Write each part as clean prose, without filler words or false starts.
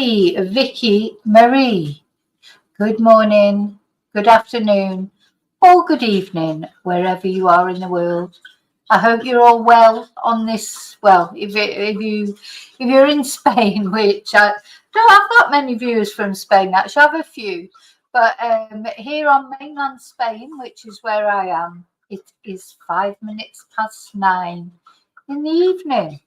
Vicky Marie. Good morning, good afternoon, or good evening, wherever you are in the world. I hope you're all well on this. Well, if you're in Spain, which I don't have that many viewers from Spain. Actually, I have a few, but here on mainland Spain, which is where I am, it is 5 minutes past 9 in the evening.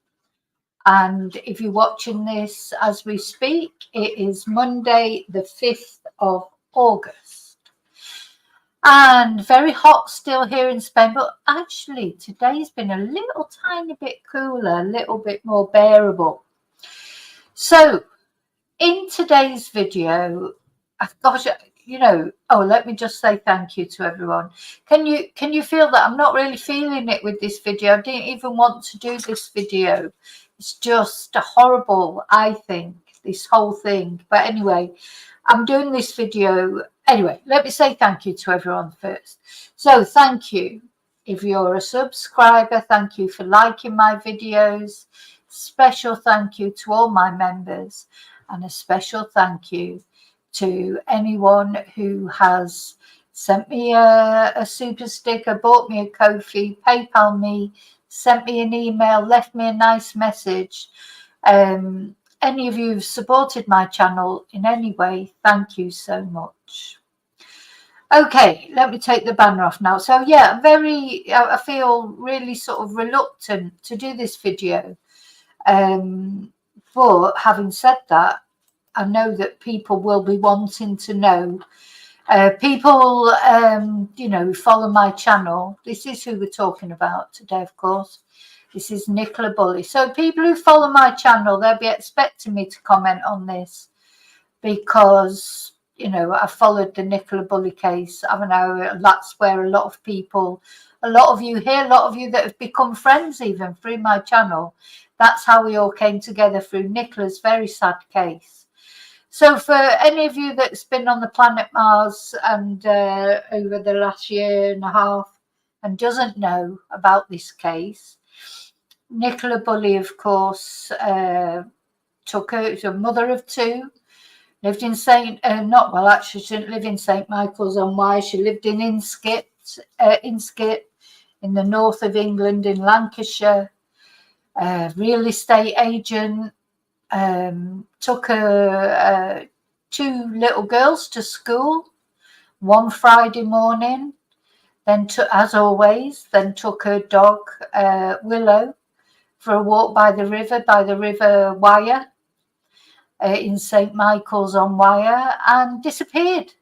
And if you're watching this as we speak, it is Monday, the 5th of August. And very hot still here in Spain, but actually today's been a little tiny bit cooler, a little bit more bearable. So in today's video, gosh, let me just say thank you to everyone. Can you feel that I'm not really feeling it with this video? I didn't even want to do this video. It's just horrible, I think, this whole thing. But anyway, I'm doing this video. Anyway, let me say thank you to everyone first. So thank you. If you're a subscriber, thank you for liking my videos. Special thank you to all my members, and a special thank you to anyone who has sent me a super sticker, bought me a Ko-fi, PayPal me, sent me an email, left me a nice message. Any of you who've supported my channel in any way, thank you so much. Okay, let me take the banner off now. So yeah, I feel really sort of reluctant to do this video. But having said that, I know that people will be wanting to know. People, who follow my channel, this is who we're talking about today, of course. This is Nicola Bulley. So people who follow my channel, they'll be expecting me to comment on this because, I followed the Nicola Bulley case. I know that's where a lot of people, a lot of you here, a lot of you that have become friends even through my channel, that's how we all came together through Nicola's very sad case. So for any of you that's been on the planet Mars and over the last year and a half and doesn't know about this case, Nicola Bulley, of course, took her, a mother of two, lived in she didn't live in St. Michael's on Wye. She lived in Inskip in the north of England in Lancashire. Real estate agent. Took her two little girls to school one Friday morning, then as always, took her dog Willow for a walk by the river Wyre in St. Michael's on Wyre, and disappeared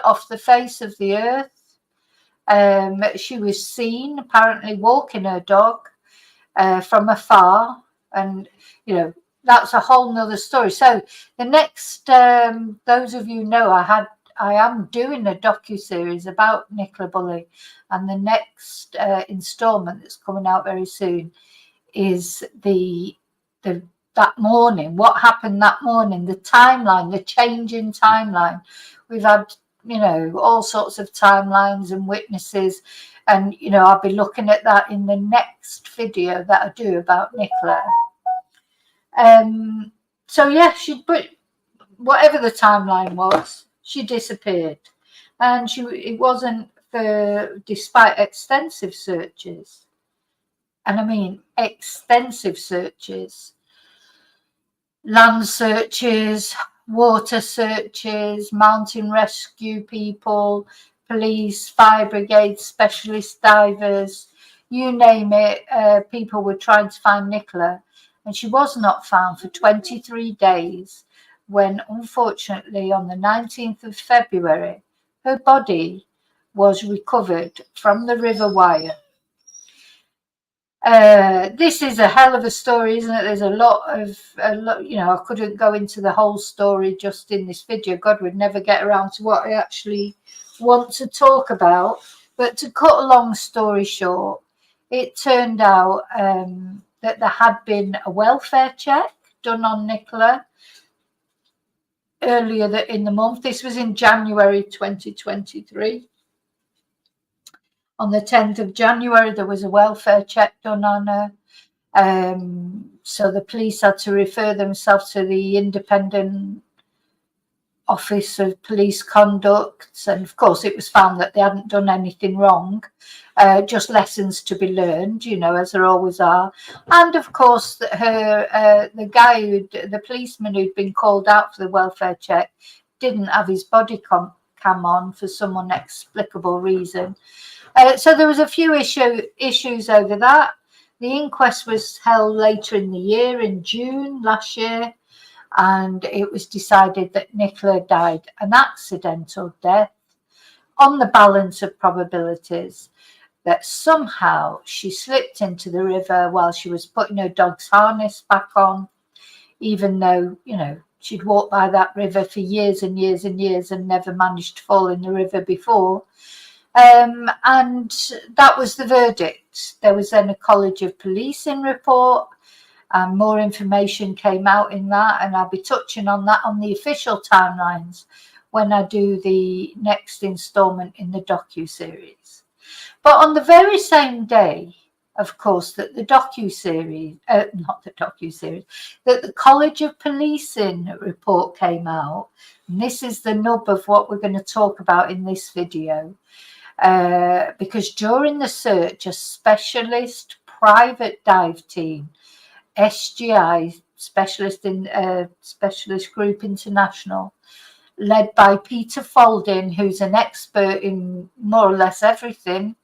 off the face of the earth. She was seen apparently walking her dog from afar. And, that's a whole nother story. So the next, those of you know, I am doing a docuseries about Nicola Bulley, and the next installment that's coming out very soon is that morning, what happened that morning, the timeline, the change in timeline. We've had, all sorts of timelines and witnesses. And, I'll be looking at that in the next video that I do about Nicola. So yeah, but whatever the timeline was, she disappeared. And it wasn't despite extensive searches. And I mean, extensive searches, land searches, water searches, mountain rescue people, police, fire brigade, specialist divers, you name it. People were trying to find Nicola, and she was not found for 23 days when, unfortunately, on the 19th of February, her body was recovered from the River Wyre. This is a hell of a story, isn't it? There's a lot, I couldn't go into the whole story just in this video. God would never get around to what I actually want to talk about. But to cut a long story short, it turned out that there had been a welfare check done on Nicola earlier in the month. This was in January 2023. On the 10th of January, there was a welfare check done on her. So the police had to refer themselves to the Independent Office of Police Conduct, and of course it was found that they hadn't done anything wrong, just lessons to be learned, as there always are. And of course the guy the policeman who'd been called out for the welfare check didn't have his body cam on for some inexplicable reason. So there was a few issues over that. The inquest was held later in the year, in June last year, and it was decided that Nicola died an accidental death on the balance of probabilities, that somehow she slipped into the river while she was putting her dog's harness back on, even though, she'd walked by that river for years and years and years and never managed to fall in the river before. And that was the verdict. There was then a College of Policing report, and more information came out in that, and I'll be touching on that on the official timelines when I do the next instalment in the docu-series. But on the very same day, of course, that the docu-series, not the docu-series, that the College of Policing report came out, and this is the nub of what we're going to talk about in this video, because during the search, a specialist private dive team, SGI, Specialist Group International, led by Peter Faulding, who's an expert in more or less everything.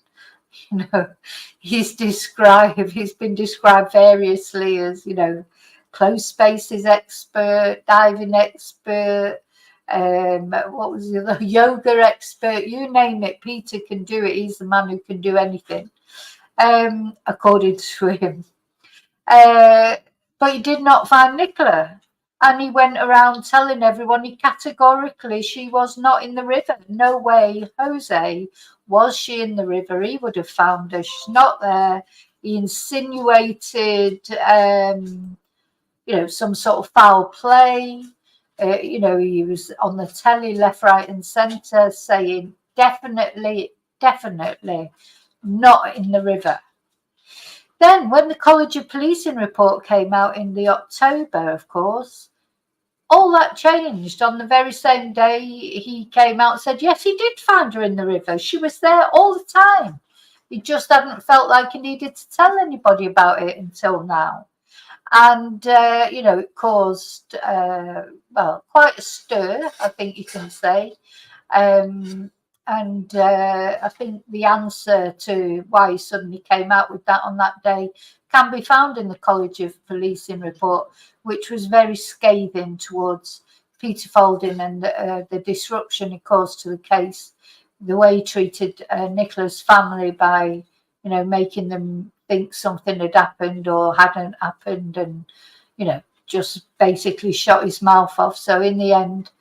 He's been described variously as, closed spaces expert, diving expert, what was the other, yoga expert, you name it, Peter can do it. He's the man who can do anything, according to him. But he did not find Nicola, and he went around telling everyone categorically she was not in the river. No way, Jose, was she in the river. He would have found her. She's not there. He insinuated, some sort of foul play. He was on the telly left, right and centre saying definitely not in the river. Then when the College of Policing report came out in the October, of course, all that changed. On the very same day he came out and said, yes, he did find her in the river. She was there all the time. He just hadn't felt like he needed to tell anybody about it until now. And, it caused, quite a stir, I think you can say. And I think the answer to why he suddenly came out with that on that day can be found in the College of Policing report, which was very scathing towards Peter Faulding and the disruption he caused to the case, the way he treated Nicola's family by, making them think something had happened or hadn't happened, and, just basically shut his mouth off. So in the end,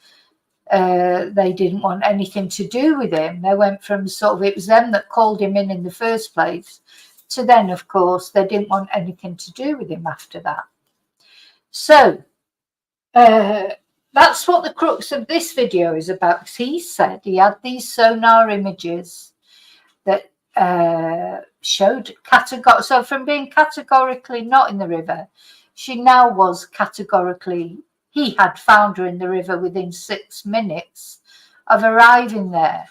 they didn't want anything to do with him. They went from it was them that called him in the first place, to then, of course, they didn't want anything to do with him after that. So that's what the crux of this video is about. He said he had these sonar images that showed so from being categorically not in the river, she now was categorically, he had found her in the river within 6 minutes of arriving there.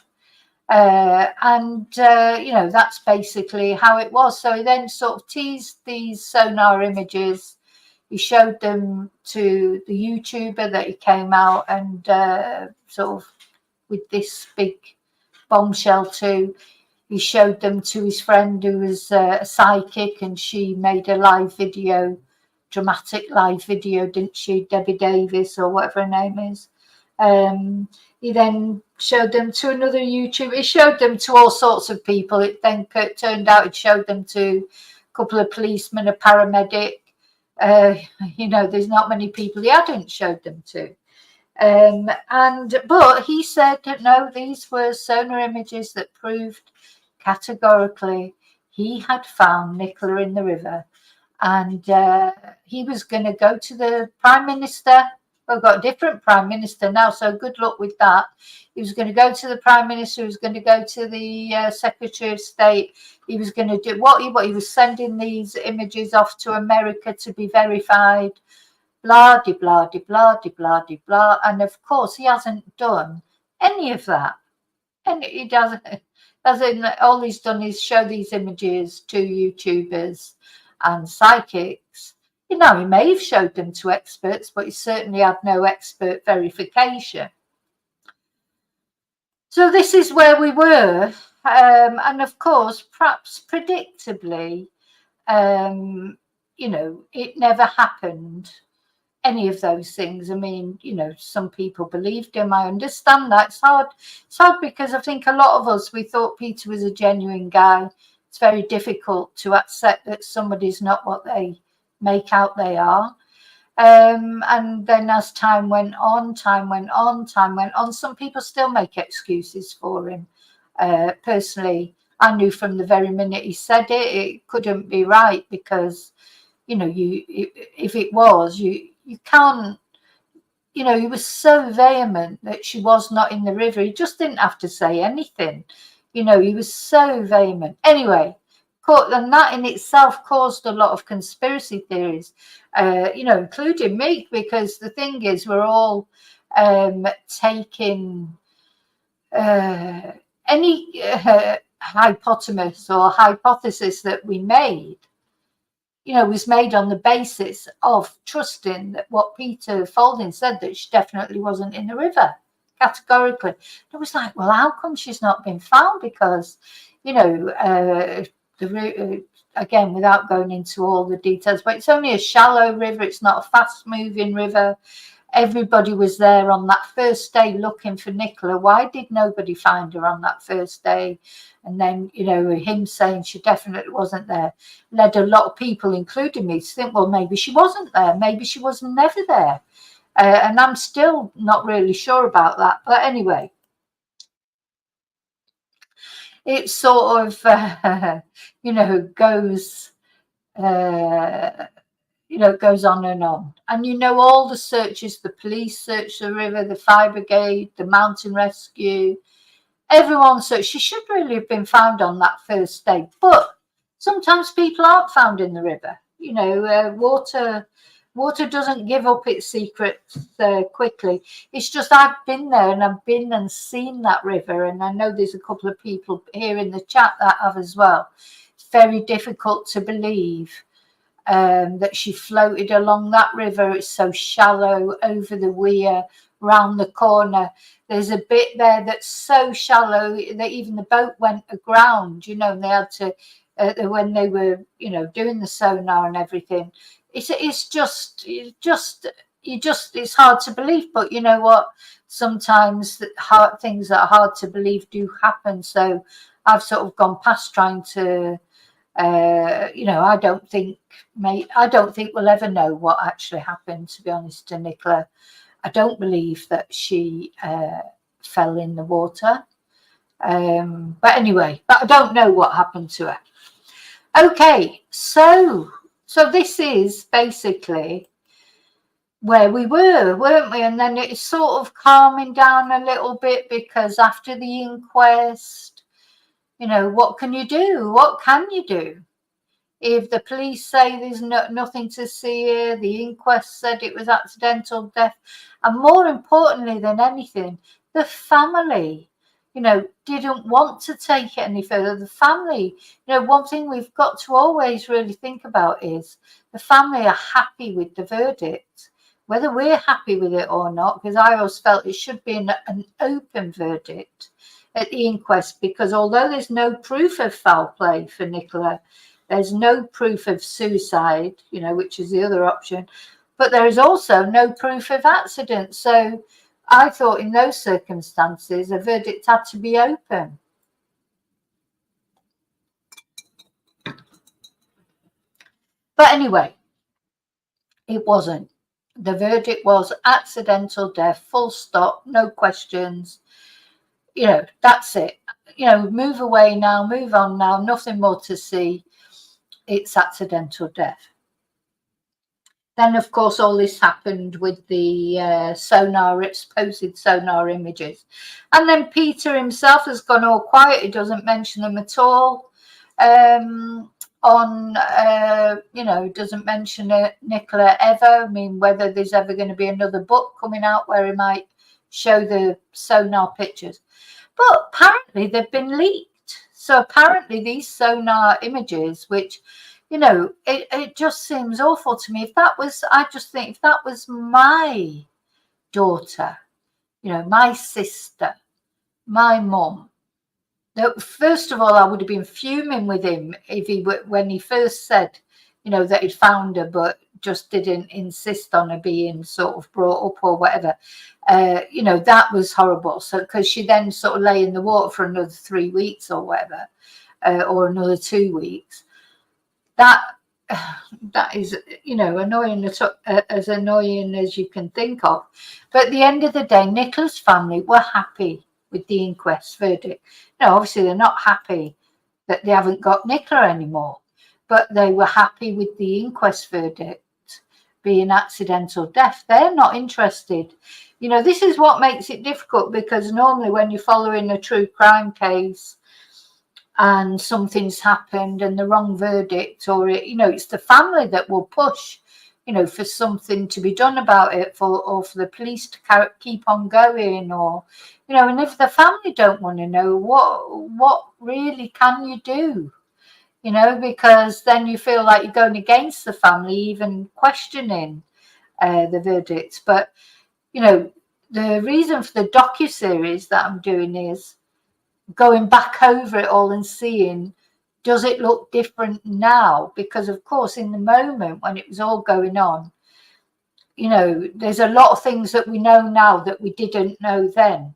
That's basically how it was. So he then sort of teased these sonar images. He showed them to the YouTuber that he came out and sort of with this big bombshell too. He showed them to his friend who was a psychic, and she made a live video, dramatic live video, didn't she? Debbie Davis or whatever her name is. He then showed them to another YouTuber. He showed them to all sorts of people. It then turned out it showed them to a couple of policemen, a paramedic. There's not many people he hadn't showed them to. But he said that no, these were sonar images that proved categorically he had found Nicola in the river, and he was going to go to the Prime Minister we've got a different prime minister now, so good luck with that. He was going to go to the prime minister, he was going to go to the secretary of state, he was going to do what he was sending these images off to America to be verified, blah de blah de blah de blah de blah. And of course he hasn't done any of that, and he doesn't. All he's done is show these images to YouTubers and psychics. He may have showed them to experts, but he certainly had no expert verification. So this is where we were, and of course, perhaps predictably, it never happened. Any of those things. I mean, some people believed him. I understand that. It's hard because I think a lot of us, we thought Peter was a genuine guy. It's very difficult to accept that somebody's not what they make out they are. And then as time went on, some people still make excuses for him. Personally, I knew from the very minute he said it couldn't be right, because, if it was, you can't, he was so vehement that she was not in the river. He just didn't have to say anything. He was so vehement. Anyway, and that in itself caused a lot of conspiracy theories, including me, because the thing is, we're all taking any hypothesis or hypothesis that we made, was made on the basis of trusting that what Peter Faulding said, that she definitely wasn't in the river, categorically. It was like, well, how come she's not been found? Because, again, without going into all the details, but it's only a shallow river. It's not a fast-moving river. Everybody was there on that first day looking for Nicola. Why did nobody find her on that first day? And then, him saying she definitely wasn't there led a lot of people, including me, to think, well, maybe she wasn't there. Maybe she was never there. And I'm still not really sure about that. But anyway, it sort of, goes... goes on and on. And all the searches, the police searched the river, the fire brigade, the mountain rescue, everyone searched. She should really have been found on that first day. But sometimes people aren't found in the river. Water doesn't give up its secrets quickly. It's just, I've been there, and I've been and seen that river, and I know there's a couple of people here in the chat that have as well. It's very difficult to believe that she floated along that river. It's so shallow, over the weir, round the corner. There's a bit there that's so shallow that even the boat went aground, and they had to, when they were, doing the sonar and everything. It's just, it's hard to believe. But you know what? Sometimes things that are hard to believe do happen. So I've sort of gone past trying to, I don't think we'll ever know what actually happened, to be honest, to Nicola. I don't believe that she fell in the water. But anyway, I don't know what happened to her. Okay, so this is basically where we were, weren't we? And then it's sort of calming down a little bit, because after the inquest, what can you do? What can you do? If the police say there's nothing to see here, the inquest said it was accidental death, and more importantly than anything, the family, didn't want to take it any further. The family, one thing we've got to always really think about is the family are happy with the verdict, whether we're happy with it or not, because I always felt it should be an open verdict at the inquest, because although there's no proof of foul play for Nicola, there's no proof of suicide, which is the other option, but there is also no proof of accident. So I thought in those circumstances, a verdict had to be open. But anyway, it wasn't. The verdict was accidental death, full stop, no questions. That's it. Move away now, move on now, nothing more to see. It's accidental death. then of course all this happened with the supposed sonar images, and then Peter himself has gone all quiet. He doesn't mention them at all. Doesn't mention Nicola ever. I mean, whether there's ever going to be another book coming out where he might show the sonar pictures, but apparently they've been leaked. So apparently these sonar images, which, it just seems awful to me. I just think if that was my daughter, my sister, my mum, that first of all, I would have been fuming with him when he first said, that he'd found her, but just didn't insist on her being sort of brought up or whatever. That was horrible. So, because she then sort of lay in the water for another 3 weeks or whatever, or another 2 weeks. That is, annoying, as annoying as you can think of. But at the end of the day, Nicola's family were happy with the inquest verdict. Obviously they're not happy that they haven't got Nicola anymore, but they were happy with the inquest verdict being accidental death. They're not interested. This is what makes it difficult, because normally when you're following a true crime case and something's happened and the wrong verdict, or it's the family that will push, for something to be done about it, or for the police to keep on going, or and if the family don't want to know, what really can you do? Because then you feel like you're going against the family, even questioning the verdicts. But the reason for the docuseries that I'm doing is going back over it all and seeing, does it look different now? Because of course, in the moment when it was all going on, there's a lot of things that we know now that we didn't know then.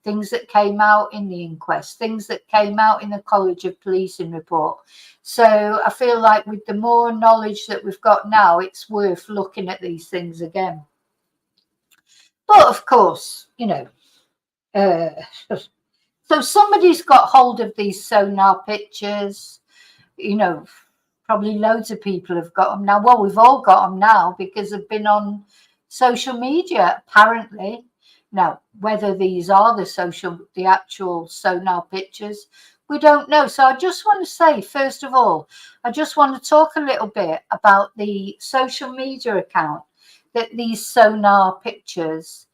Things that came out in the inquest, things that came out in the College of Policing report. So I feel like with the more knowledge that we've got now, it's worth looking at these things again. But of course, so somebody's got hold of these sonar pictures. Probably loads of people have got them now. Well, we've all got them now because they've been on social media, apparently. Now, whether these are the actual sonar pictures, we don't know. So I just want to say, first of all, I just want to talk a little bit about the social media account that these sonar pictures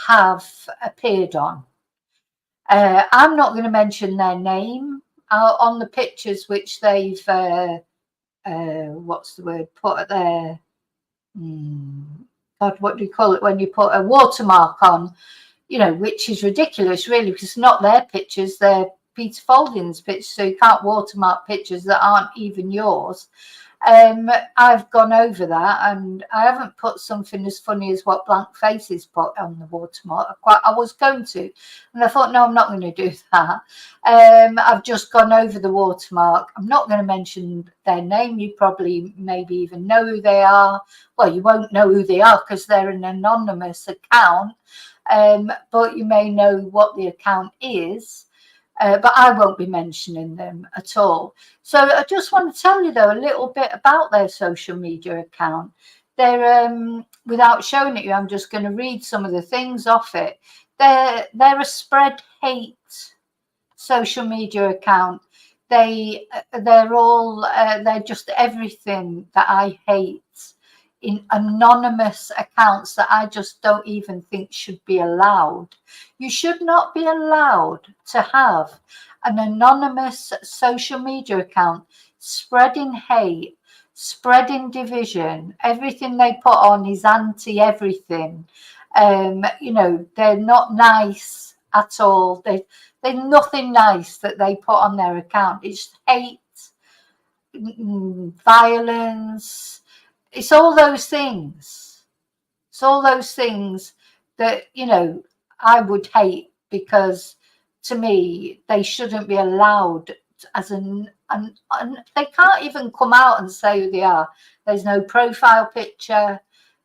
have appeared on. I'm not going to mention their name on the pictures which they've, put their, God, what do you call it when you put a watermark on, which is ridiculous, really, because it's not their pictures, they're Peter Faulding's pictures, so you can't watermark pictures that aren't even yours. I've gone over that, and I haven't put something as funny as what Blank Faces put on the watermark. I was going to, and I thought, no, I'm not going to do that. I've just gone over the watermark. I'm not going to mention their name. You probably maybe even know who they are. Well, you won't know who they are because they're an anonymous account, but you may know what the account is. But I won't be mentioning them at all. So I just want to tell you, though, a little bit about their social media account. They're, without showing it you, I'm just going to read some of the things off it. They're a spread hate social media account. They're just everything that I hate in anonymous accounts that I just don't even think should be allowed. You should not be allowed to have an anonymous social media account spreading hate, spreading division. Everything they put on is anti-everything. They're not nice at all. There's nothing nice that they put on their account. It's hate, violence. It's all those things. It's all those things that, I would hate, because to me, they shouldn't be allowed as and they can't even come out and say who they are. There's no profile picture,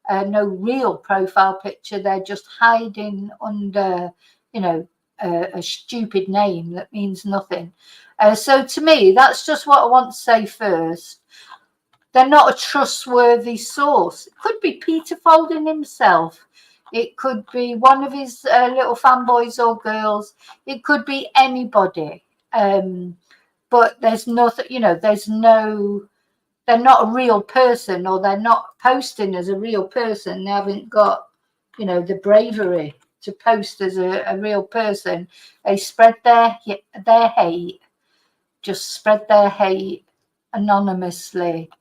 no real profile picture. They're just hiding under, a stupid name that means nothing. So to me, that's just what I want to say first. they're not a trustworthy source. It could be Peter Faulding himself. It could be one of his little fanboys or girls. It could be anybody. But there's nothing, there's no, they're not a real person, or they're not posting as a real person. They haven't got, the bravery to post as a real person. They spread their hate, just spread their hate anonymously.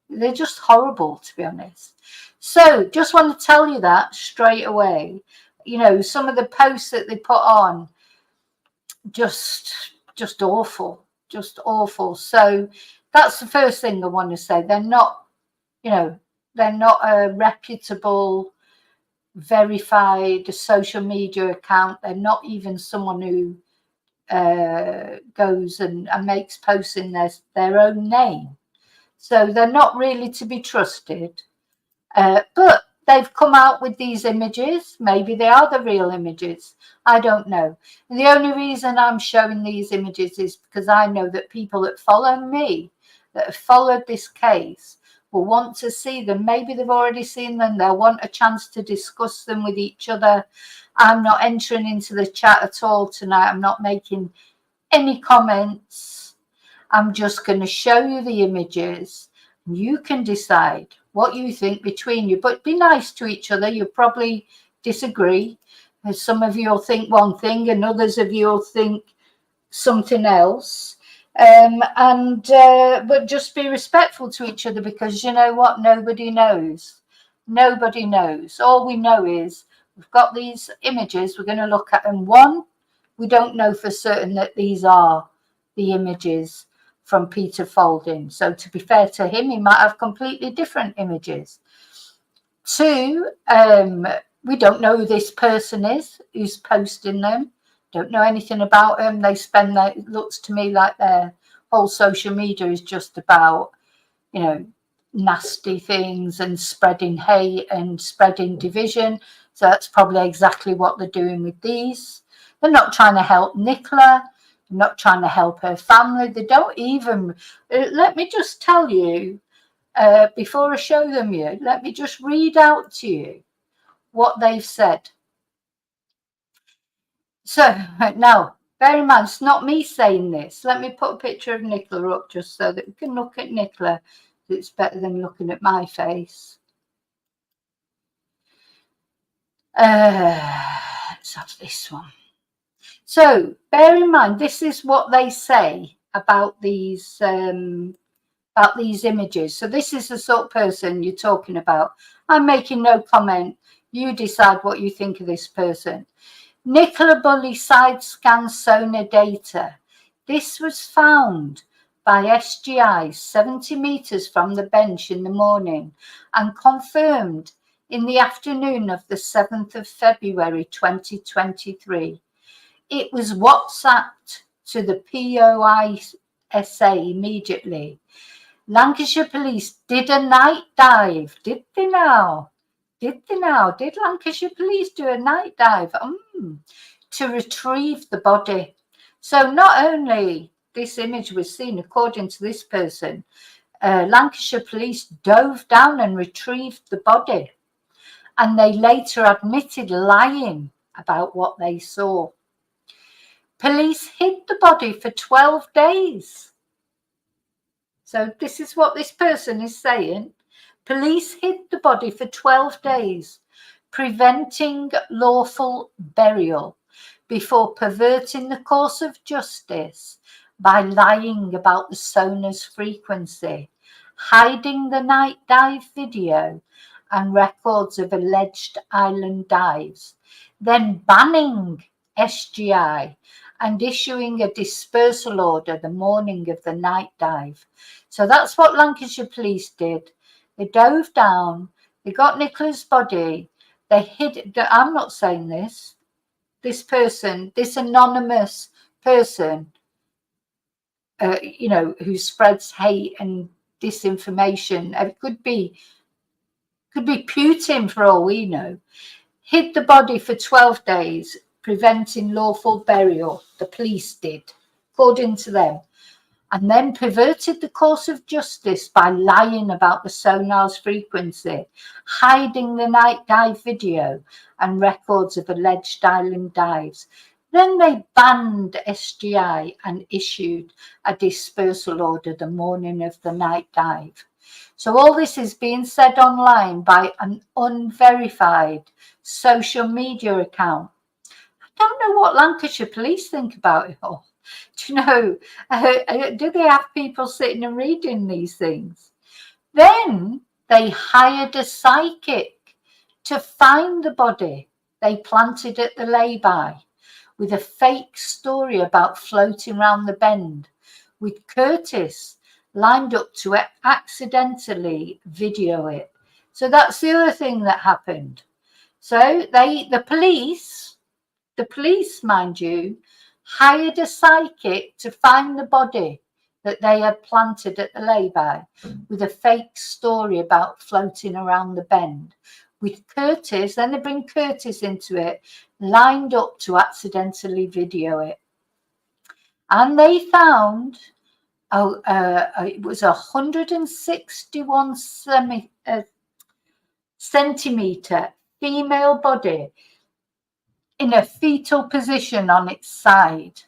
They're just horrible, to be honest. So just want to tell you that straight away. Some of the posts that they put on, just awful, just awful. So that's the first thing I want to say. They're not, they're not a reputable, verified social media account. They're not even someone who goes and makes posts in their own name. So they're not really to be trusted. But they've come out with these images. Maybe they are the real images. I don't know. And the only reason I'm showing these images is because I know that people that follow me, that have followed this case, will want to see them. Maybe they've already seen them. They'll want a chance to discuss them with each other. I'm not entering into the chat at all tonight. I'm not making any comments. I'm just going to show you the images. You can decide what you think between you, but be nice to each other. You'll probably disagree. Some of you will think one thing and others of you will think something else. But just be respectful to each other, because you know what? Nobody knows. Nobody knows. All we know is we've got these images. We're going to look at them. One, we don't know for certain that these are the images from Peter Faulding. So to be fair to him, he might have completely different images. Two, we don't know who this person is who's posting them. Don't know anything about them. They spend it looks to me like their whole social media is just about, nasty things and spreading hate and spreading division. So that's probably exactly what they're doing with these. They're not trying to help Nicola. Not trying to help her family. They don't even, let me just tell you, before I show them you, let me just read out to you what they've said. So now, bear in mind, it's not me saying this. Let me put a picture of Nicola up just so that we can look at Nicola. It's better than looking at my face. Let's have this one. So bear in mind, this is what they say about these images. So this is the sort of person you're talking about. I'm making no comment. You decide what you think of this person. Nicola Bulley side scan Sonar data. This was found by SGI 70 meters from the bench in the morning and confirmed in the afternoon of the 7th of February 2023. It was WhatsApped to the POISA immediately. Lancashire Police did a night dive. Did they now? Did Lancashire Police do a night dive to retrieve the body? So not only this image was seen, according to this person, Lancashire Police dove down and retrieved the body. And they later admitted lying about what they saw. Police hid the body for 12 days. So this is what this person is saying. Police hid the body for 12 days, preventing lawful burial before perverting the course of justice by lying about the sonar's frequency, hiding the night dive video and records of alleged island dives, then banning SGI and issuing a dispersal order the morning of the night dive. So that's what Lancashire Police did. They dove down, they got Nicola's body, they hid it. I'm not saying this. This person, this anonymous person, who spreads hate and disinformation, it could be Putin for all we know, hid the body for 12 days, preventing lawful burial. The police did, according to them. and then perverted the course of justice by lying about the sonar's frequency, hiding the night dive video and records of alleged island dives. Then they banned SGI and issued a dispersal order the morning of the night dive. So all this is being said online by an unverified social media account. I don't know what Lancashire police think about it all. Do you know, do they have people sitting and reading these things? Then they hired a psychic to find the body they planted at the lay-by with a fake story about floating round the bend, with Curtis lined up to accidentally video it. So that's the other thing that happened. So the police, mind you, hired a psychic to find the body that they had planted at the lay-by with a fake story about floating around the bend, with Curtis, then they bring Curtis into it, lined up to accidentally video it. And they found, it was 161 centimetre female body in a fetal position on its side.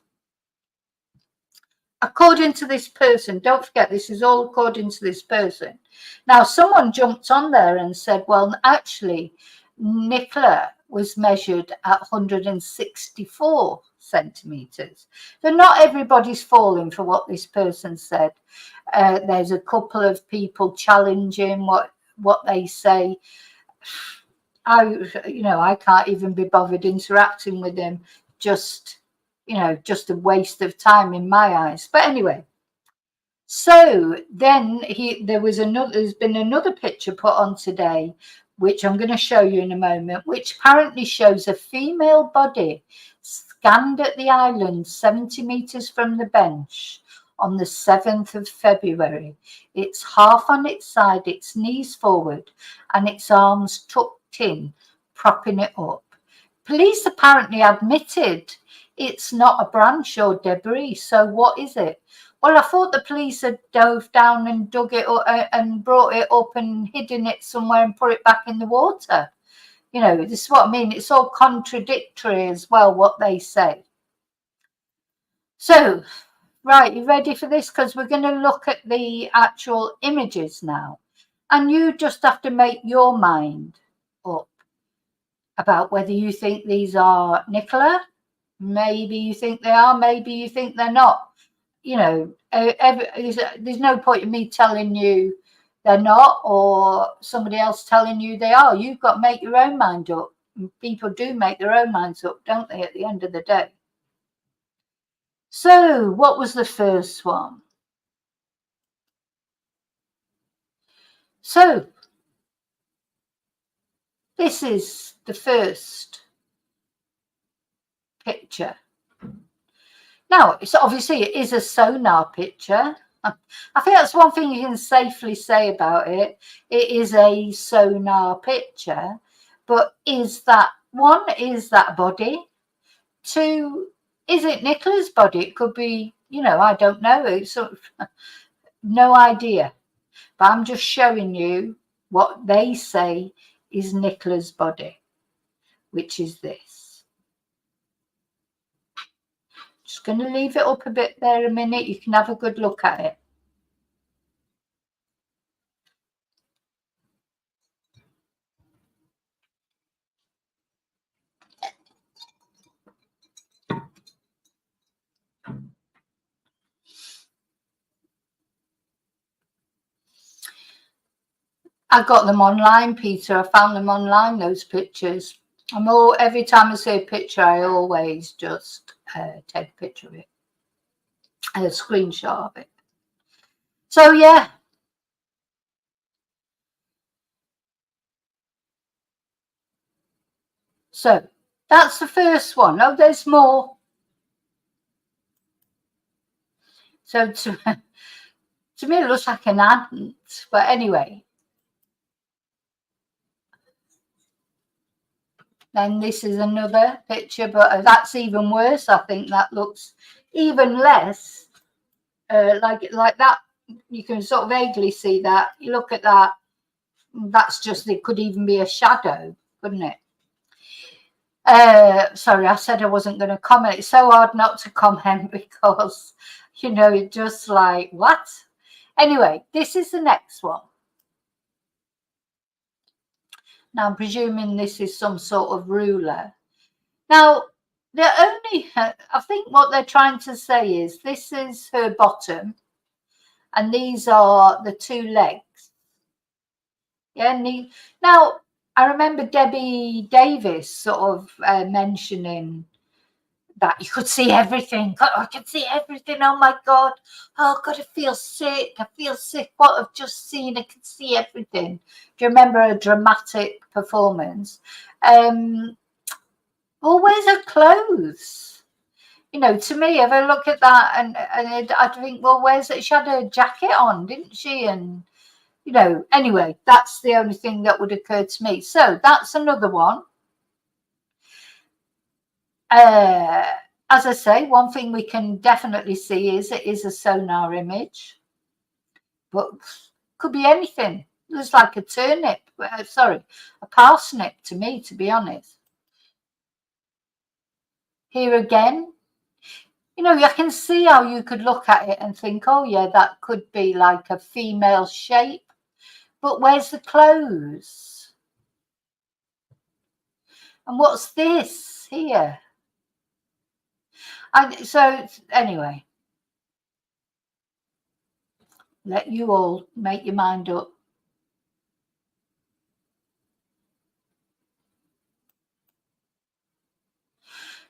According to this person, don't forget, this is all according to this person. Now, someone jumped on there and said, well, actually, Nicola was measured at 164 centimetres. So not everybody's falling for what this person said. There's a couple of people challenging what they say. I can't even be bothered interacting with them. Just a waste of time in my eyes. But anyway, so then there's been another picture put on today, which I'm going to show you in a moment, which apparently shows a female body scanned at the island 70 metres from the bench on the 7th of February. It's half on its side, its knees forward, and its arms tucked in, propping it up. Police apparently admitted it's not a branch or debris. So what is it? Well, I thought the police had dove down and dug it up and brought it up and hidden it somewhere and put it back in the water. This is what I mean. It's all contradictory as well, what they say. So, right, you ready for this? Because we're going to look at the actual images now. And you just have to make your mind up about whether you think these are Nicola. Maybe you think they are, maybe you think they're not. There's no point in me telling you they're not or somebody else telling you they are. You've got to make your own mind up. People do make their own minds up, don't they, at the end of the day? So what was the first one? So this is the first picture. Now, it's obviously it is a sonar picture. I think that's one thing you can safely say about it. It is a sonar picture, but is that body? Two, is it Nicola's body? It could be, I don't know. It's sort of no idea. But I'm just showing you what they say is Nicola's body, which is this. Just going to leave it up a bit there a minute. You can have a good look at it. I got them online, Peter. I found them online, those pictures. Every time I see a picture, I always just take a picture of it, a screenshot of it. So, yeah. So, that's the first one. Oh, there's more. So, to me, it looks like an ant. But anyway. Then this is another picture, but that's even worse. I think that looks even less like that. You can sort of vaguely see that. You look at that, that's just, it could even be a shadow, couldn't it? Sorry, I said I wasn't going to comment. It's so hard not to comment because, you know, it just like, what? Anyway, this is the next one. Now, I'm presuming this is some sort of ruler. Now, I think what they're trying to say is this is her bottom, and these are the two legs. Yeah, now I remember Debbie Davis sort of mentioning that you could see everything. God, I can see everything. Oh my God. Oh God, I feel sick. I feel sick. What I've just seen, I can see everything. Do you remember a dramatic performance? Well, where's her clothes? You know, to me, if I look at that and I think, well, where's it? She had a jacket on, didn't she? And, you know, anyway, that's the only thing that would occur to me. So that's another one. As I say, one thing we can definitely see is it is a sonar image, but could be anything. It looks like a turnip, sorry, a parsnip to me, to be honest. Here again, you know, I can see how you could look at it and think, oh yeah, that could be like a female shape, but where's the clothes? And what's this here? So anyway, let you all make your mind up.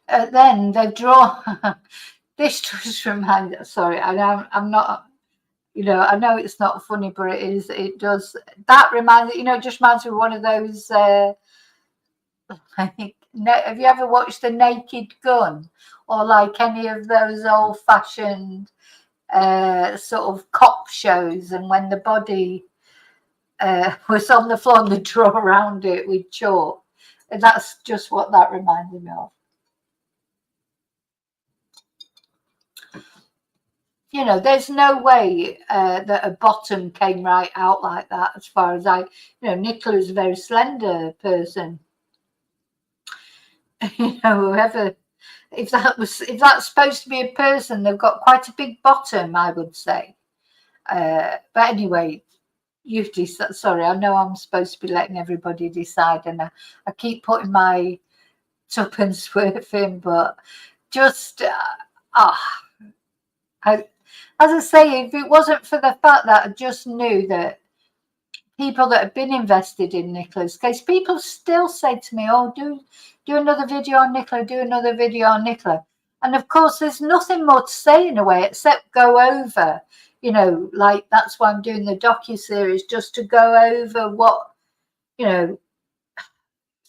Then they've drawn this just reminds. Sorry, I'm not. You know, I know it's not funny, but it is. It does. That reminds. You know, it just reminds me of one of those. I think. Have you ever watched The Naked Gun, or like any of those old-fashioned sort of cop shows? And when the body was on the floor and they draw around it with chalk, and that's just what that reminded me of. You know, there's no way that a bottom came right out like that, as far as you know, Nicola's a very slender person. You know, whoever, if that's supposed to be a person, they've got quite a big bottom, I would say. But anyway, sorry, I know I'm supposed to be letting everybody decide, and I keep putting my tuppence worth in, but just, as I say, if it wasn't for the fact that I just knew that people that have been invested in Nicola's case, people still say to me, oh, do another video on Nicola, do another video on Nicola. And of course, there's nothing more to say in a way except go over, you know, like that's why I'm doing the docu-series, just to go over what, you know,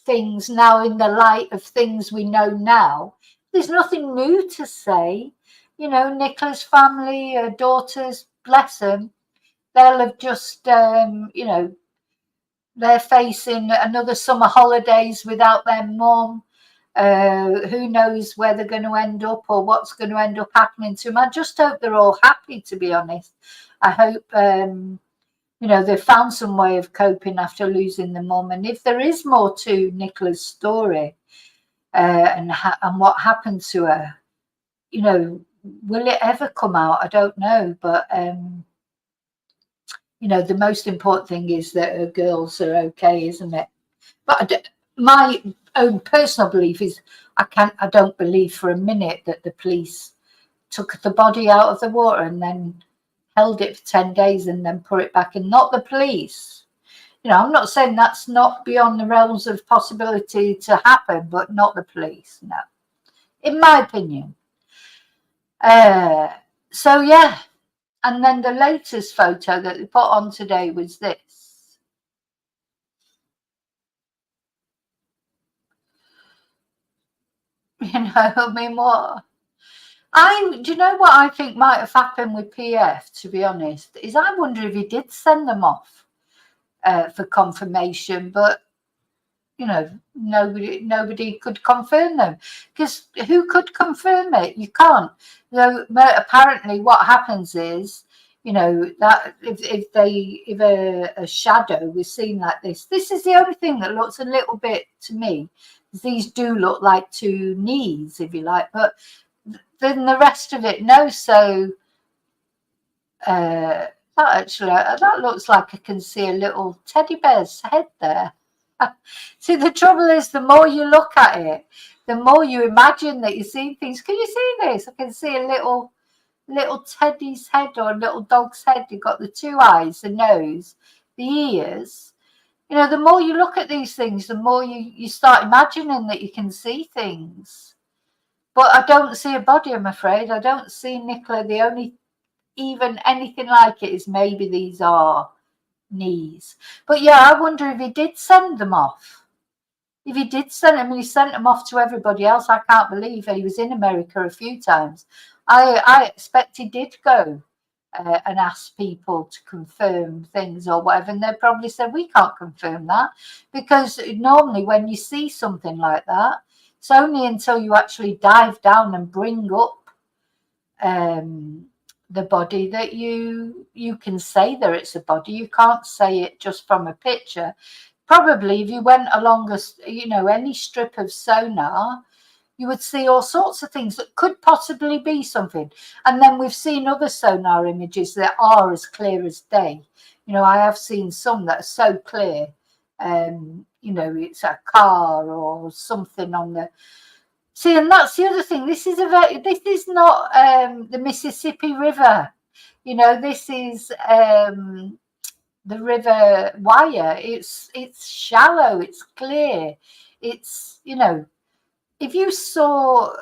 things now in the light of things we know now. There's nothing new to say. You know, Nicola's family, her daughters, bless them, they'll have just, you know, they're facing another summer holidays without their mum. Who knows where they're going to end up or what's going to end up happening to them. I just hope they're all happy, to be honest. I hope, you know, they've found some way of coping after losing the mum. And if there is more to Nicola's story and what happened to her, you know, will it ever come out? I don't know. But, you know, the most important thing is that her girls are okay, isn't it? But my own personal belief is I don't believe for a minute that the police took the body out of the water and then held it for 10 days and then put it back in. Not the police. You know, I'm not saying that's not beyond the realms of possibility to happen, but not the police, no. In my opinion. So, yeah. And then the latest photo that they put on today was this. You know, I mean, what? Do you know what I think might have happened with PF, to be honest, is I wonder if he did send them off for confirmation. But, you know, nobody could confirm them, because who could confirm it? You can't. So apparently what happens is, you know, that if a shadow was seen like this is the only thing that looks a little bit to me. These do look like two knees, if you like, but then the rest of it, no. So that looks like I can see a little teddy bear's head there. See, the trouble is, the more you look at it, the more you imagine that you see things. Can you see this? I can see a little teddy's head, or a little dog's head. You've got the two eyes, the nose, the ears. You know, the more you look at these things, the more you start imagining that you can see things. But I don't see a body, I'm afraid. I don't see Nicola. The only even anything like it is maybe these are knees. But yeah, I wonder if he did send them off. If he did send them, he sent them off to everybody else. I can't believe he was in America a few times. I expect he did go and ask people to confirm things or whatever, and they probably said, we can't confirm that, because normally when you see something like that, it's only until you actually dive down and bring up the body that you can say that it's a body. You can't say it just from a picture. Probably if you went along any strip of sonar, you would see all sorts of things that could possibly be something. And then we've seen other sonar images that are as clear as day. You know, I have seen some that are so clear, it's a car or something on the. See, and that's the other thing. This is not the Mississippi River. You know, this is the River Wire. It's shallow. It's clear. It's, if you saw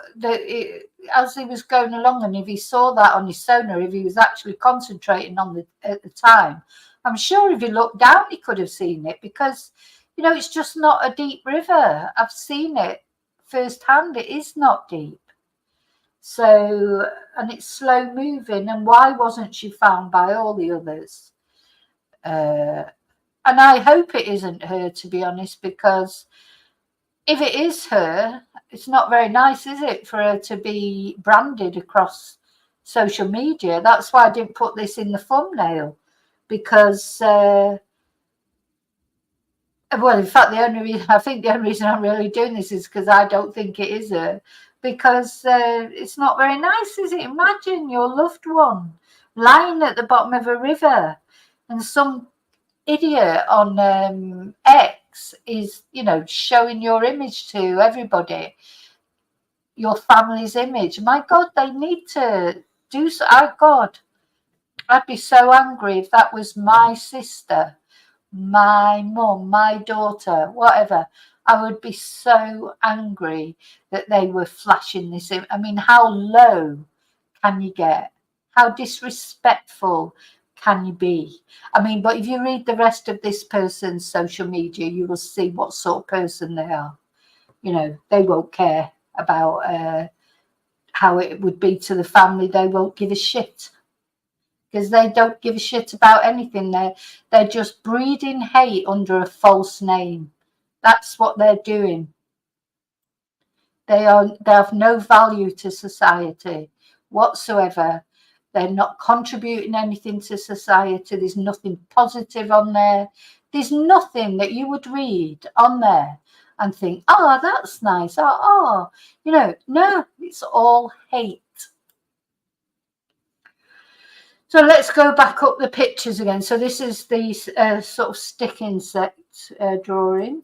as he was going along, and if he saw that on his sonar, if he was actually concentrating on at the time, I'm sure if he looked down, he could have seen it, because, it's just not a deep river. I've seen it firsthand. It is not deep. So, and it's slow moving. And why wasn't she found by all the others? And I hope it isn't her, to be honest, because if it is her, it's not very nice, is it, for her to be branded across social media? That's why I didn't put this in the thumbnail, because well, in fact, the only reason I'm really doing this is because I don't think it is her, because it's not very nice, is it? Imagine your loved one lying at the bottom of a river, and some idiot on X is, showing your image to everybody, your family's image. My God, they need to do so. Oh God, I'd be so angry if that was my sister, my mum, my daughter, whatever. I would be so angry that they were flashing this in. I mean, how low can you get? How disrespectful can you be? I mean, but if you read the rest of this person's social media, you will see what sort of person they are. They won't care about how it would be to the family. They won't give a shit, because they don't give a shit about anything. They're just breeding hate under a false name. That's what they're doing. They have no value to society whatsoever. They're not contributing anything to society. There's nothing positive on there. There's nothing that you would read on there and think, oh, that's nice. No, it's all hate. So let's go back up the pictures again. So this is the sort of stick insect drawing.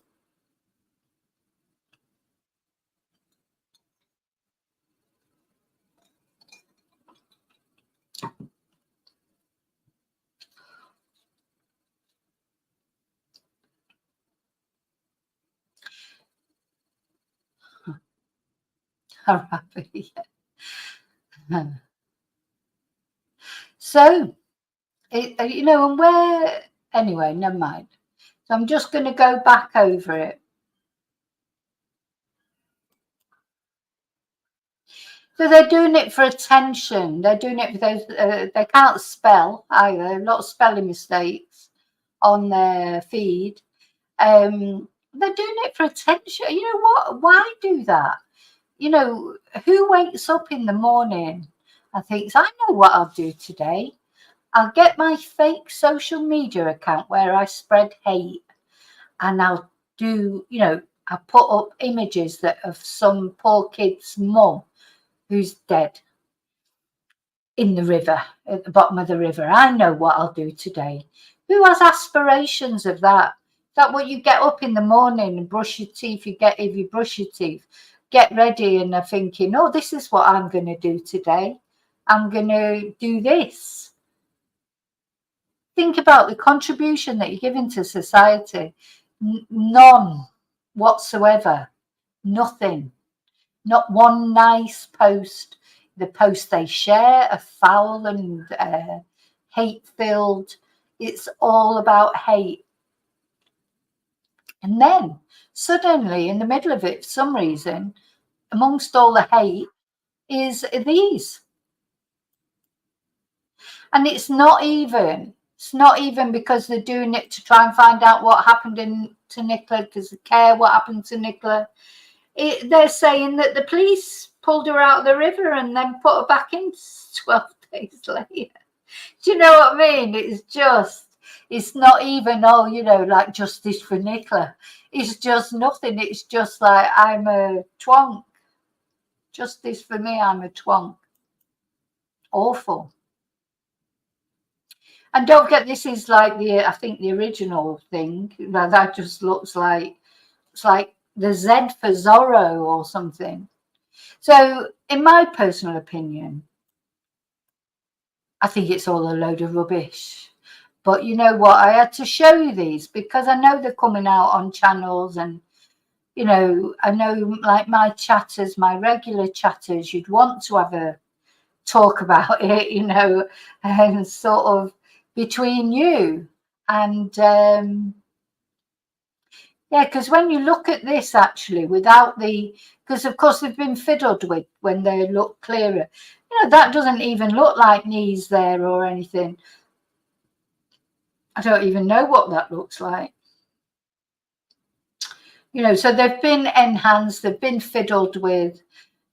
So, and where, anyway, never mind. So I'm just going to go back over it. So they're doing it for attention. They're doing it because they can't spell either. A lot of spelling mistakes on their feed. They're doing it for attention. You know what? Why do that? You know, who wakes up in the morning and thinks, I know what I'll do today. I'll get my fake social media account where I spread hate, and I'll do, you know, I put up images that of some poor kid's mum who's dead in the river, at the bottom of the river. I know what I'll do today. Who has aspirations of that? Is that what you get up in the morning and brush your teeth? If you brush your teeth, get ready and are thinking, oh, this is what I'm going to do today. I'm going to do this. Think about the contribution that you're giving to society. None whatsoever. Nothing. Not one nice post. The posts they share are foul and hate-filled. It's all about hate. And then suddenly, in the middle of it, for some reason, amongst all the hate, is these. And it's not even because they're doing it to try and find out what happened to Nicola, because they care what happened to Nicola. They're saying that the police pulled her out of the river and then put her back in 12 days later. Do you know what I mean? It's not even, oh, you know, like justice for Nicola. It's just nothing. It's just like, I'm a twonk. Justice for me, I'm a twonk. Awful. And don't forget, this is like I think the original thing. That just looks like, it's like the Z for Zorro or something. So, in my personal opinion, I think it's all a load of rubbish. But you know what? I had to show you these because I know they're coming out on channels, and you know, I know, like my chatters, my regular chatters, you'd want to have a talk about it, you know, and sort of between you. And yeah, because when you look at this, actually, without because of course they've been fiddled with when they look clearer. You know, that doesn't even look like knees there or anything. I don't even know what that looks like. You know, so they've been enhanced, they've been fiddled with.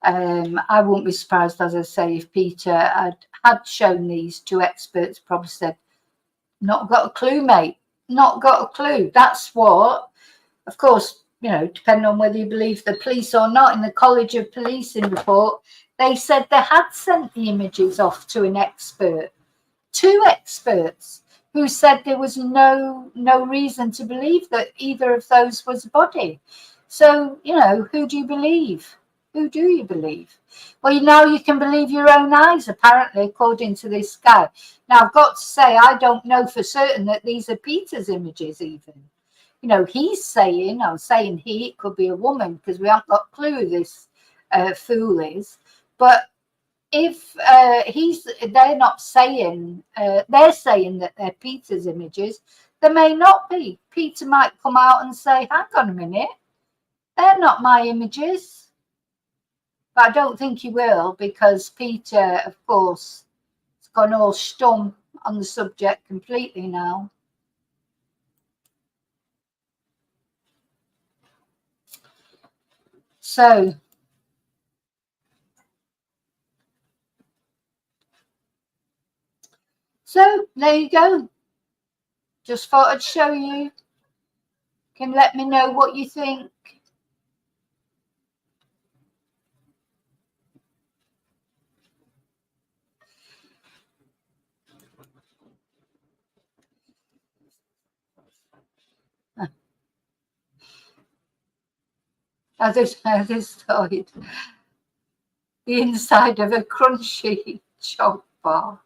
I wouldn't be surprised, as I say, if Peter had shown these to experts, probably said, not got a clue, mate, not got a clue. That's what, of course, you know, depending on whether you believe the police or not, in the College of Policing report, they said they had sent the images off to an expert, 2 experts, who said there was no reason to believe that either of those was a body. So, you know, who do you believe? Who do you believe? Well, now you can believe your own eyes, apparently, according to this guy. Now, I've got to say, I don't know for certain that these are Peter's images even. You know, he's saying, I'm saying he, it could be a woman, because we haven't got a clue who this fool is. But if they're not saying, they're saying that they're Peter's images, they may not be. Peter might come out and say, hang on a minute, they're not my images. But I don't think he will, because Peter, of course, has gone all stum on the subject completely now. So there you go. Just thought I'd show you. Can let me know what you think. Other side, the inside of a crunchy chocolate bar.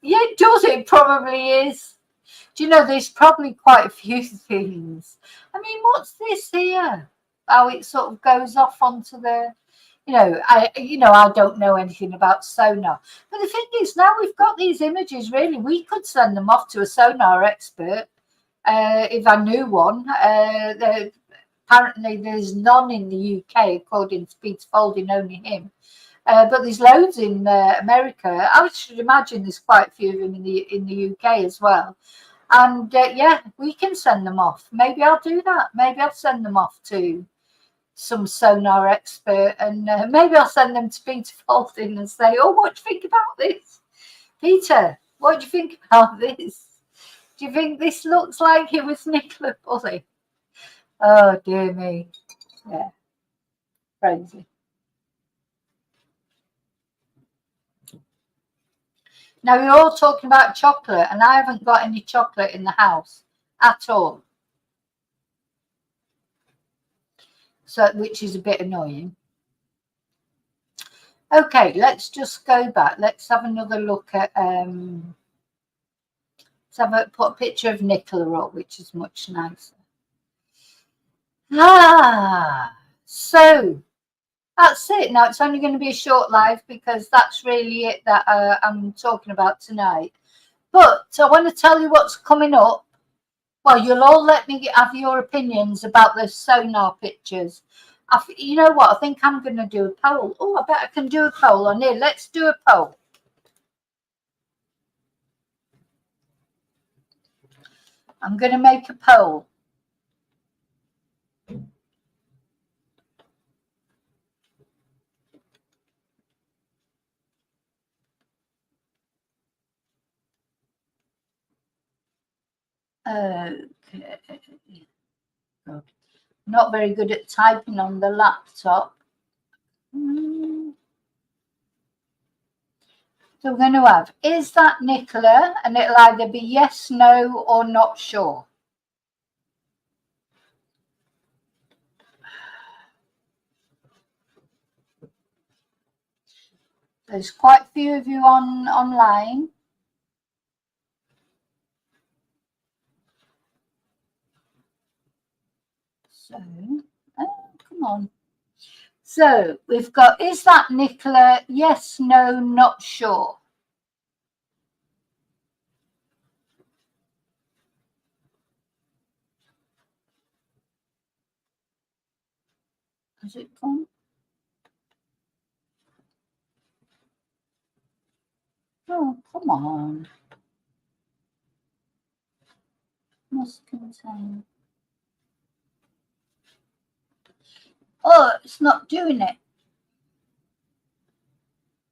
Yeah, it does. It probably is. Do you know, there's probably quite a few things. I mean, what's this here? How it sort of goes off onto the, I don't know anything about Sonar. But the thing is, now we've got these images, really, we could send them off to a Sonar expert if I knew one. Apparently, there's none in the UK, according to Peter Faulding, only him. But there's loads in America. I should imagine there's quite a few of them in the UK as well. And yeah, we can send them off. Maybe I'll do that. Maybe I'll send them off to some sonar expert, and maybe I'll send them to Peter Faulding and say, oh, what do you think about this? Peter, what do you think about this? Do you think this looks like it was Nicola Bulley? Oh, dear me. Yeah, crazy. Now, you're all talking about chocolate, and I haven't got any chocolate in the house at all. So, which is a bit annoying. Okay, let's just go back. Let's have another look at, let's put a picture of Nicola up, which is much nicer. So that's it. Now, it's only going to be a short live because that's really it that I'm talking about tonight. But I want to tell you what's coming up. Well, you'll all let me have your opinions about the sonar pictures. You know what? I think I'm going to do a poll. Oh, I bet I can do a poll on here. Let's do a poll. I'm going to make a poll. Okay. Not very good at typing on the laptop. So we're going to have, is that Nicola? And it'll either be yes, no, or not sure. There's quite a few of you online. So, come on. So we've got, is that Nicola? Yes, no, not sure. Has it gone? Oh, come on. Must contain. Oh, it's not doing it.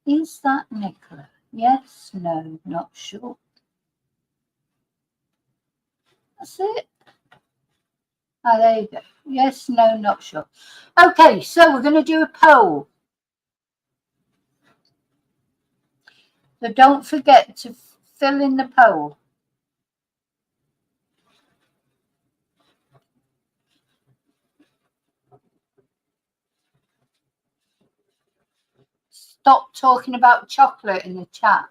Is that Nicola? Yes, no, not sure. That's it. Oh, there you go. Yes, no, not sure. Okay, so we're going to do a poll. So don't forget to fill in the poll. Stop talking about chocolate in the chat.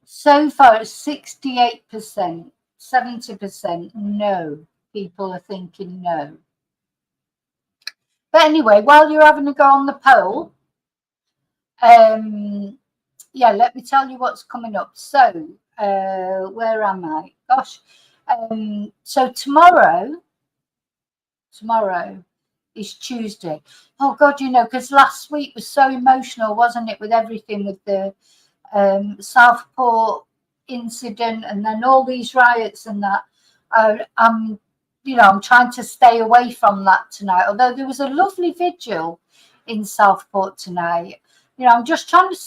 So far, it's 68%, 70% no. People are thinking no. But anyway, while you're having a go on the poll, yeah, let me tell you what's coming up. So, where am I? Gosh. So tomorrow is Tuesday. Oh God, you know, because last week was so emotional, wasn't it? With everything, with the Southport incident, and then all these riots and that. You know, I'm trying to stay away from that tonight. Although there was a lovely vigil in Southport tonight. You know, I'm just trying to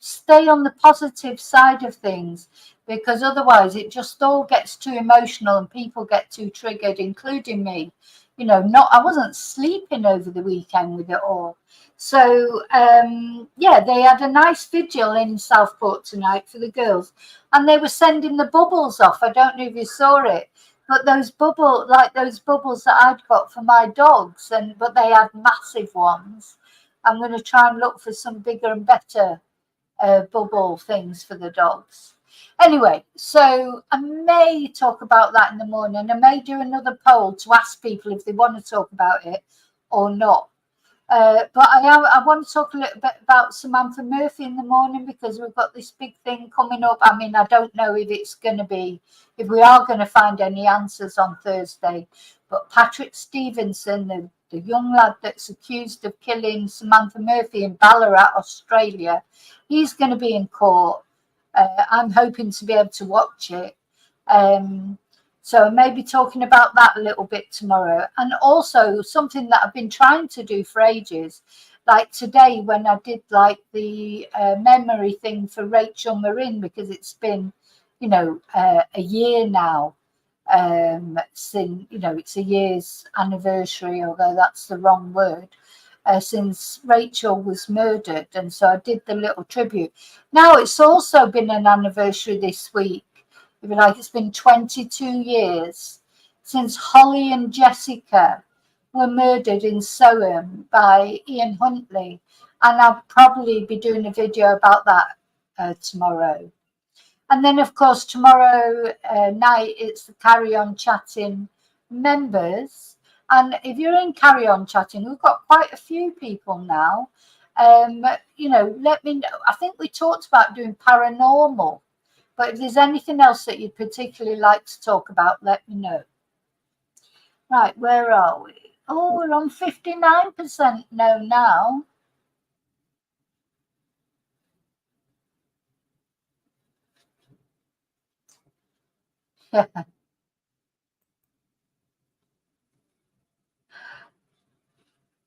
stay on the positive side of things, because otherwise it just all gets too emotional and people get too triggered, including me. You know, I wasn't sleeping over the weekend with it all. So yeah, they had a nice vigil in Southport tonight for the girls, and they were sending the bubbles off. I don't know if you saw it, but those bubbles that I'd got for my dogs, but they had massive ones. I'm going to try and look for some bigger and better bubble things for the dogs. Anyway, so I may talk about that in the morning. I may do another poll to ask people if they want to talk about it or not. But I want to talk a little bit about Samantha Murphy in the morning, because we've got this big thing coming up. I mean, I don't know if it's going to be, if we are going to find any answers on Thursday, but Patrick Stevenson, the young lad that's accused of killing Samantha Murphy in Ballarat, Australia, he's going to be in court. I'm hoping to be able to watch it. So I may be talking about that a little bit tomorrow. And also something that I've been trying to do for ages, like today when I did like the memory thing for Rachel Marin, because it's been, you know, a year now since, you know, it's a year's anniversary, although that's the wrong word, since Rachel was murdered. And so I did the little tribute. Now it's also been an anniversary this week. If you like, it's been 22 years since Holly and Jessica were murdered in Soham by Ian Huntley. And I'll probably be doing a video about that tomorrow. And then, of course, tomorrow night, it's the Carry On Chatting members. And if you're in Carry On Chatting, we've got quite a few people now. You know, let me know. I think we talked about doing paranormal. But if there's anything else that you'd particularly like to talk about, let me know. Right, where are we? Oh, we're on 59% no now.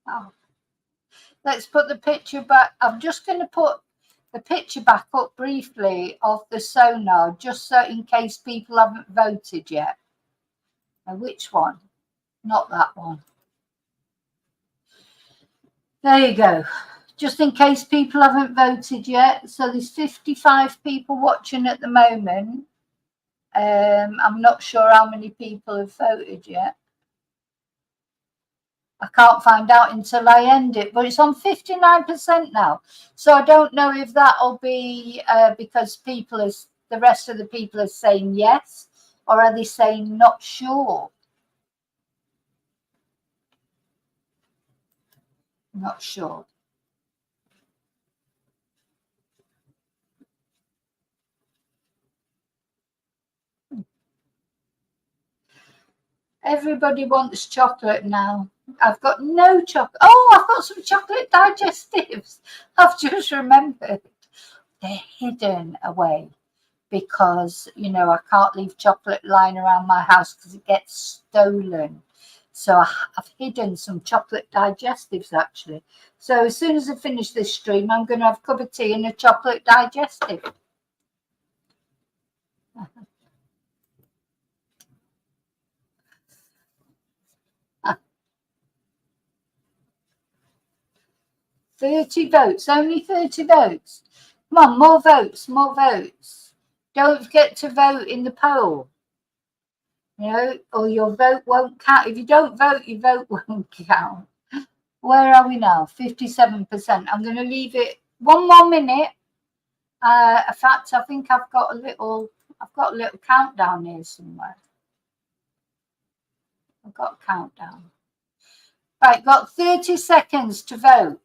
Oh. Let's put the picture back. I'm just going to put the picture back up briefly of the Sonar, just so in case people haven't voted yet. Now, which one? Not that one. There you go. Just in case people haven't voted yet. So there's 55 people watching at the moment. I'm not sure how many people have voted yet. I can't find out until I end it, but it's on 59% now. So I don't know if that'll be because the rest of the people are saying yes, or are they saying not sure? Not sure. Everybody wants chocolate now. I've got no chocolate. Oh, I've got some chocolate digestives. I've just remembered. They're hidden away because, you know, I can't leave chocolate lying around my house because it gets stolen. So I've hidden some chocolate digestives, actually. So as soon as I finish this stream, I'm going to have a cup of tea and a chocolate digestive. 30 votes, only 30 votes. Come on, more votes, more votes. Don't forget to vote in the poll, you know, or your vote won't count. If you don't vote, your vote won't count. Where are we now? 57%. I'm going to leave it one more minute. In fact, I think I've got a little countdown here somewhere. I've got a countdown. Right, got 30 seconds to vote.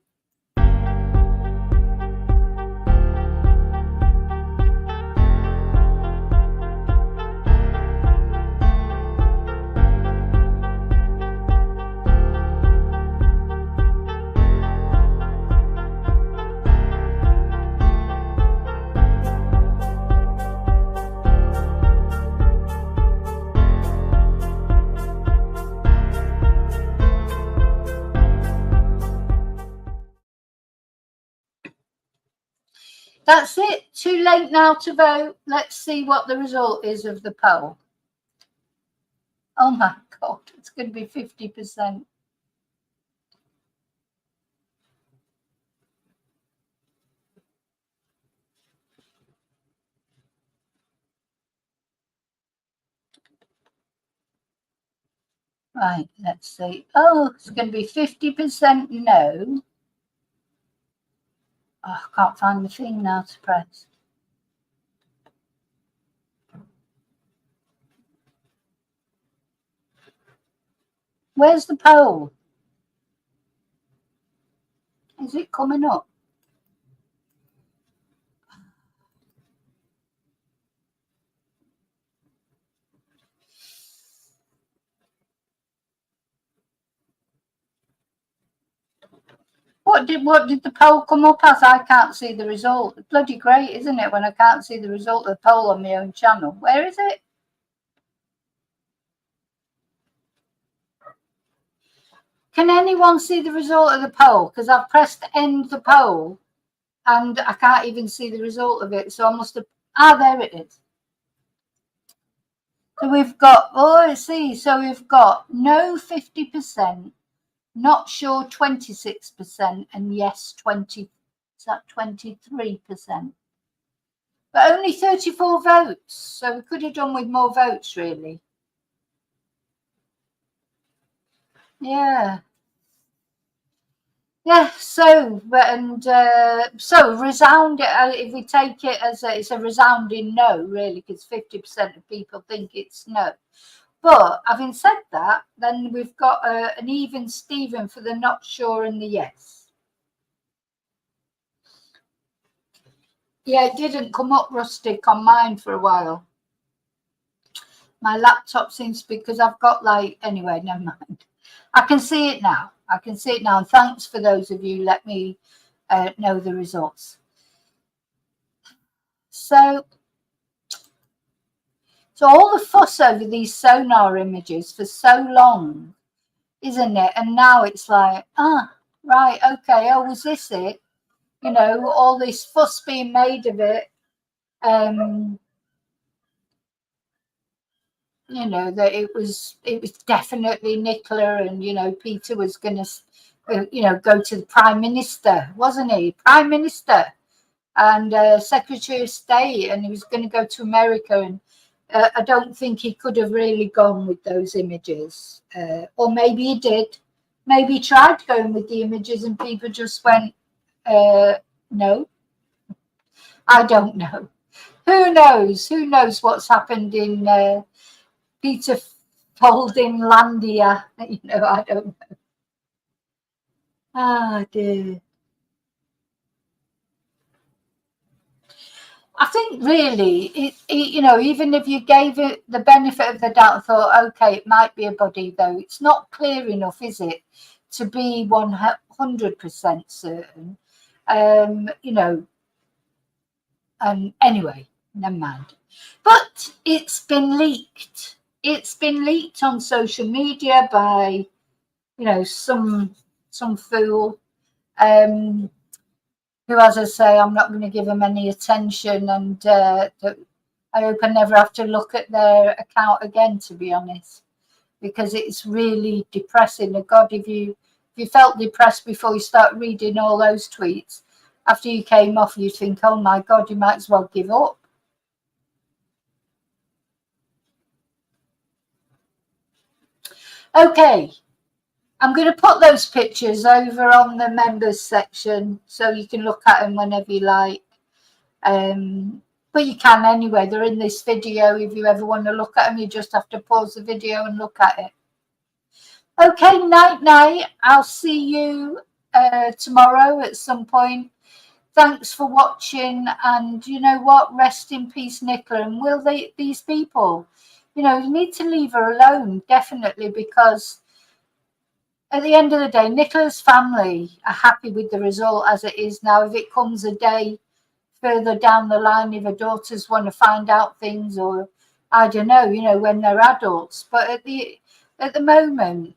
That's it. Too late now to vote. Let's see what the result is of the poll. Oh my God, it's going to be 50%. Right, let's see. Oh, it's going to be 50% no. Oh, I can't find the thing now to press. Where's the poll? Is it coming up? What did the poll come up as? I can't see the result. It's bloody great, isn't it, when I can't see the result of the poll on my own channel? Where is it? Can anyone see the result of the poll? Because I've pressed end the poll and I can't even see the result of it. So I must have. There it is. So we've got, so we've got no 50%, not sure 26%, and yes 20. Is that 23%? But only 34 votes. So we could have done with more votes, really. Yeah. Yeah, so resound. If we take it as it's a resounding no, really, because 50% of people think it's no. But having said that, then we've got an even Steven for the not sure and the yes. Yeah, it didn't come up rustic on mine for a while. My laptop seems to be, because I've got anyway, never mind. I can see it now. And thanks for those of you let me know the results. So all the fuss over these sonar images for so long, isn't it? And now it's like, right, okay, was this it? All this fuss being made of it. That it was definitely Nicola, and Peter was going to go to the Prime Minister, wasn't he? Prime Minister and Secretary of State, and he was going to go to America, and I don't think he could have really gone with those images, or maybe he did. Maybe he tried going with the images and people just went no. I don't know. Who knows what's happened in Peter Faulding Landia, I don't know. Ah, dear. I think really, even if you gave it the benefit of the doubt and thought, okay, it might be a body, though, it's not clear enough, is it, to be 100% certain. And anyway, never mind. But it's been leaked. It's been leaked on social media by, some fool, who, as I say, I'm not going to give him any attention, and I hope I never have to look at their account again, to be honest, because it's really depressing. And God, if you felt depressed before you start reading all those tweets, after you came off, you think, oh my God, you might as well give up. Okay, I'm going to put those pictures over on the members section so you can look at them whenever you like. But you can anyway. They're in this video. If you ever want to look at them, you just have to pause the video and look at it. Okay, night. I'll see you tomorrow at some point. Thanks for watching, and you know what? Rest in peace, Nicola. And will these people, you need to leave her alone, definitely, because at the end of the day, Nicola's family are happy with the result as it is now. If it comes a day further down the line, if her daughters want to find out things, or I don't know, when they're adults. But at the moment,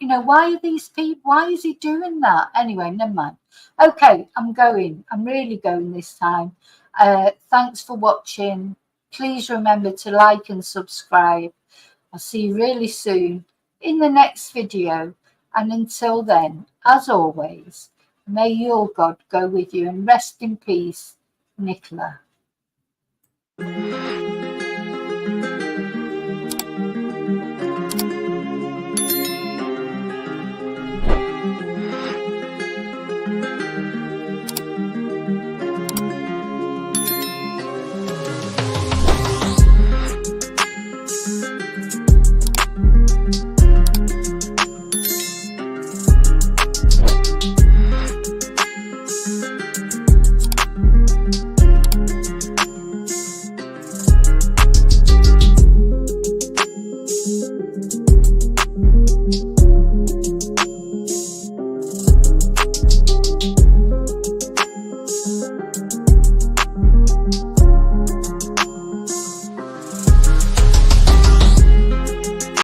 why are these people? Why is he doing that? Anyway, never mind. Okay, I'm going. I'm really going this time. Thanks for watching. Please remember to like and subscribe. I'll see you really soon in the next video. And until then, as always, may your God go with you, and rest in peace, Nicola.